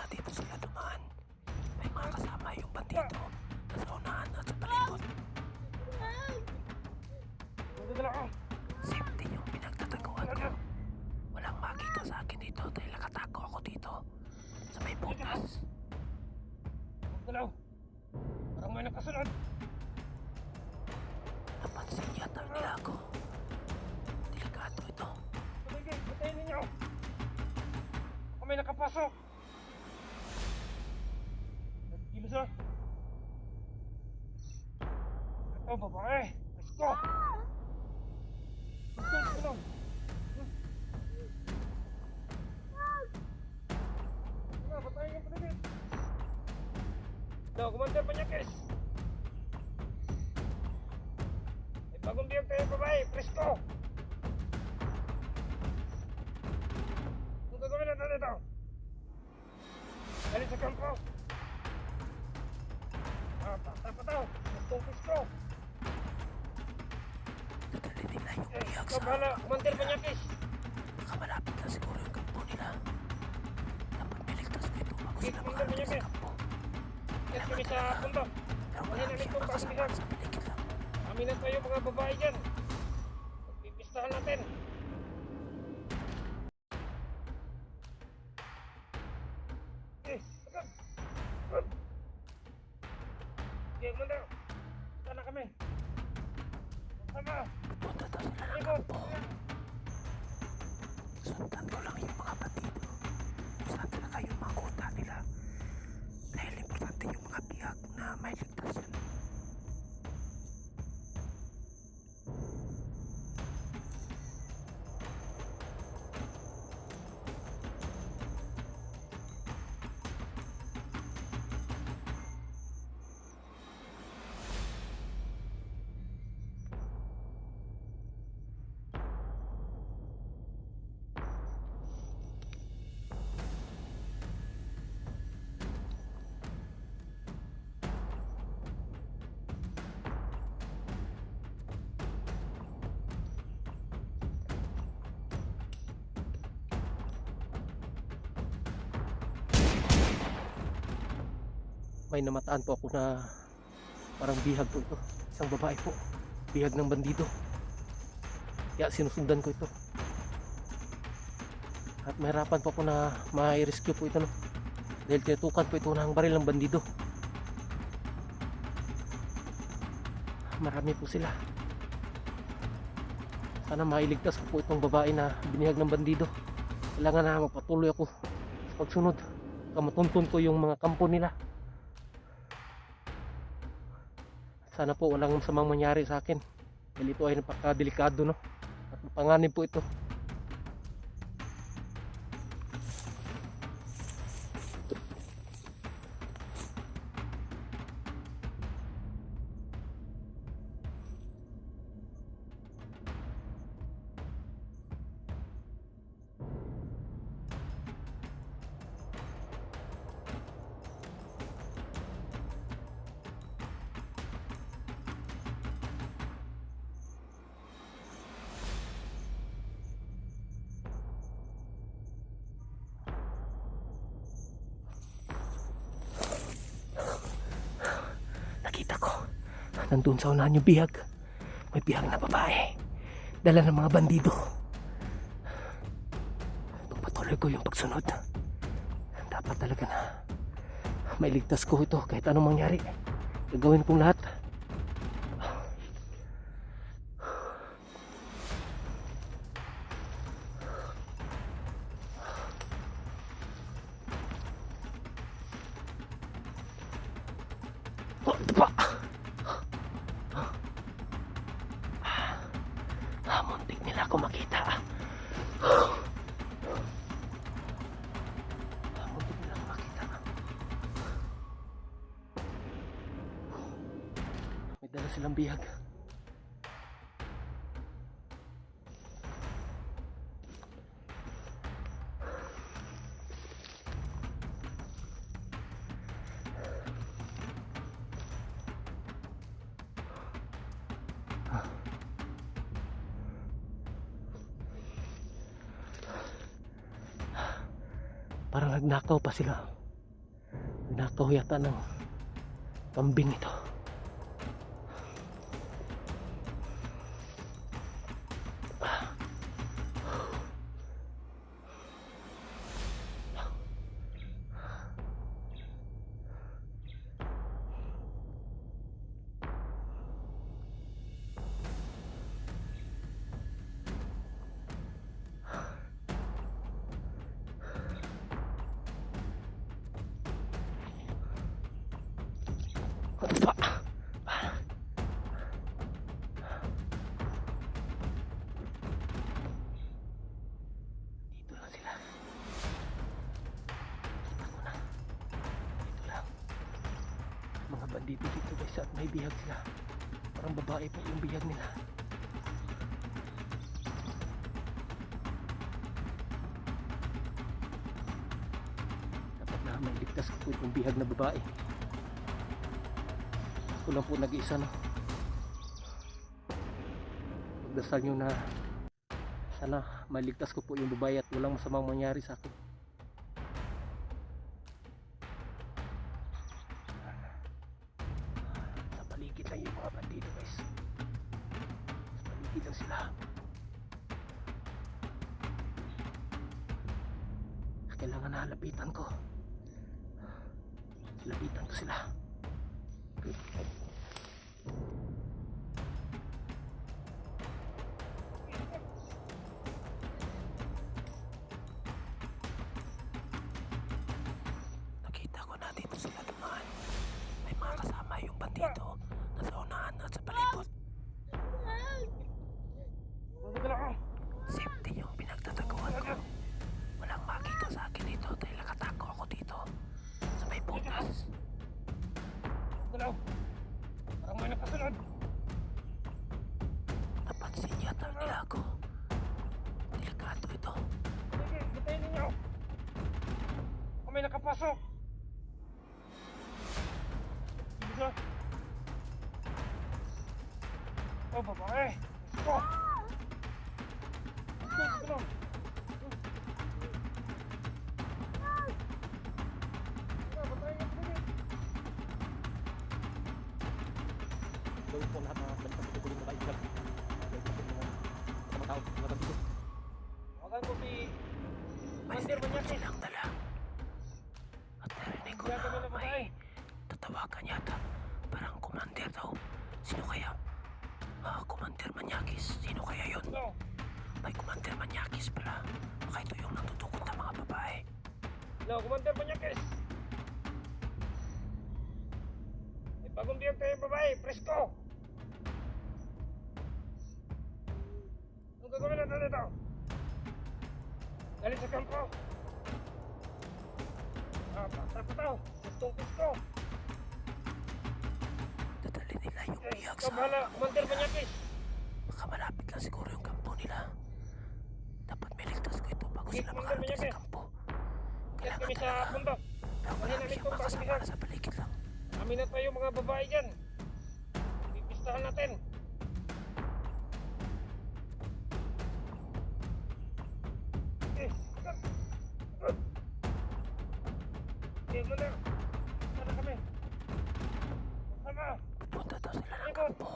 dito sila dumaan. May mga kasama yung bandido sa unahan at sa palibot. Safety yung pinagtataguan ko. Walang makita sa akin dito dahil nakatago ako dito sa may butas. Galaw! Parang may nakasunod! Napansin yata nila ako. Delikado ito. Patigil! Patayin ninyo! Baka may nakapasok! Nagkilos na! Ito, babae! Let's go! Let's go! Let's go! Patayin yung patigil! No, Commander Panyakes! May bagong biyag tayo babae! Presto! Ang gagawin natin ito? Galing sa kampo! Patay pa tao! Presto! Nadalinig na yung biyak Ikaw sa bahala, Commander Panyakes! baka malapit na siguro yung kampo nila. Dapat may ligtas dito bago Sige, sila Commander makarating sa Panyakes! kampo. Yes, kami sa pundo! Pero Mahina marami rin siyang itong nakasama pagbigang! sa paligid lang. Aminan tayo mga babae dyan! Pagpipistahan natin! Okay, agad! Okay, Commander! Punta na kami! Sama! Punta daw sila ng Ikot! kampo. Sundan ko lang yung mga bandido. Kung saan talaga yung mga kuta nila. Dahil importante yung mga biyak na may ligtas yan. May namataan po ako na parang bihag po ito. Isang babae po. Bihag ng bandido. Kaya sinusundan ko ito. At mahirapan po ako na ma-rescue po ito, no? Dahil tinutukan po ito ng baril ng bandido. Marami po sila. Sana mailigtas ko po itong babae na binihag ng bandido. Kailangan na magpatuloy ako sa pagsunod. Kamatuntun ko yung mga kampo nila. Sana po walang masamang mangyari sa akin. Dahil ito ay napakadelikado, no? At panganib po ito. Nakita ko. Nandun sa unahan yung bihag. May bihag na babae. Dala ng mga bandido. Pagpatuloy ko yung pagsunod. Dapat talaga na mailigtas ko ito kahit anong mangyari. Gagawin kong lahat. Muntik nila ako makita. Muntik nila ako makita. May dala silang bihag. Parang nagnakaw pa sila. Nagnakaw yata ng kambing ito. Pa. Dito lang sila. Kita ko na. Dito lang. Mga bandido dito guys at may bihag sila. Parang babae po yung bihag nila. Dapat na may ligtas ko po yung bihag na babae. Ako lang po nag-iisa, no. Pagdasal nyo na sana maligtas ko po yung babae at walang masamang mangyari sa akin. Sa paligid lang yung mga bandido guys. Sa paligid lang sila. Kailangan na lapitan ko. Lapitan ko sila. Nakita ko na dito sila dumaan. May mga kasama yung bandido na sa unahan at sa palibot. Safety yung pinagtataguan ko. Walang makita sa akin dito dahil nakatago ako dito sa may butas. Galaw! Parang may nakasunod! Napansin yata nila ako. Delikado ito. Sige, bitayin ninyo! Baka may nakapasok! Bisa! Oh, babae! Gusto! Galaw! Batayin niyo! Gawin po lahat na balik sa tutuloy na kaibigan. Gawin po mga tao, mga bandido. Tawagan mo si May Commander cellphone Manyakis. silang dala. At narinig ko Kaya kami na na babae. may tatawagan yata. Parang commander daw. Sino kaya? Commander Manyakis. Sino kaya yun? Galaw! May Commander Manyakis pala. Baka ito yung natutukod na mga babae. Galaw, Commander Manyakis! May bagong biyag tayo babae, presko! Anong gagawin natin dito? Galing sa kampo! Patay pa tao! Gustong presko! Dadali nila yung bihag Ikaw sa bahala, Commander Manyakis! Baka malapit lang siguro yung kampo nila. Dapat may ligtas ko ito bago Sige, sila Commander makarating sa Manyakis. kampo. Kaya Kailangan kami sa talaga. bundok! Pero Ano marami namin siyang kung mga kasama bakit na sa paligid lang. Kami na tayo mga babae dyan! Pipistahan natin! Okay, agad! Agad! Okay, Commander! Sana kami! Sama! Pupunta daw sila ng Ikot! kampo.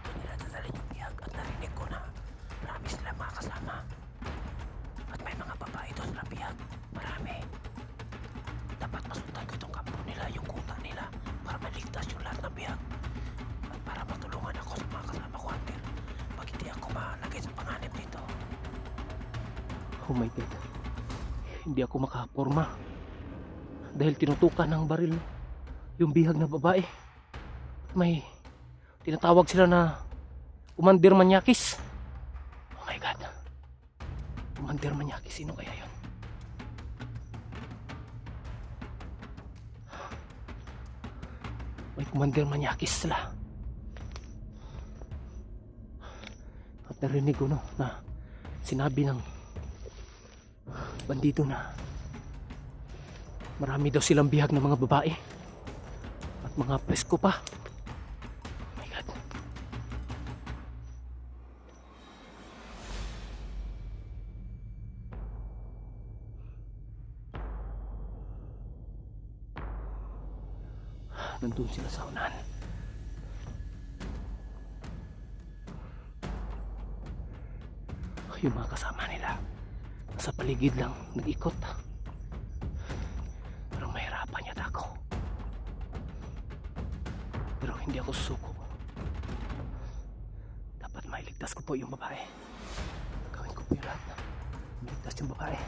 Doon nila dadalhin yung bihag at narinig ko na marami silang mga kasama. At may mga babae doon sa bihag. Marami. Dapat masundan ko itong kampo nila, yung kuta nila para maligtas yung lahat ng bihag. At para matulungan ako sa mga kasama ko hunter pag hindi ako malagay sa panganib dito. Oh my God. Hindi ako makaporma. Dahil tinutukan ng baril yung bihag na babae. May tinatawag sila na Commander Manyakis. Oh my God. Commander Manyakis, sino kaya yun? May Commander Manyakis sila. At narinig ko no, na sinabi ng bandido na marami daw silang bihag ng mga babae at mga presko pa. Oh my God. Nandun sila sa unahan. Yung mga kasama nila sa paligid lang nag-ikot. Parang mahirapan yata ako. Pero hindi ako susuko. Dapat mailigtas ko po yung babae. Gawin ko po yung lahat. Mailigtas yung babae.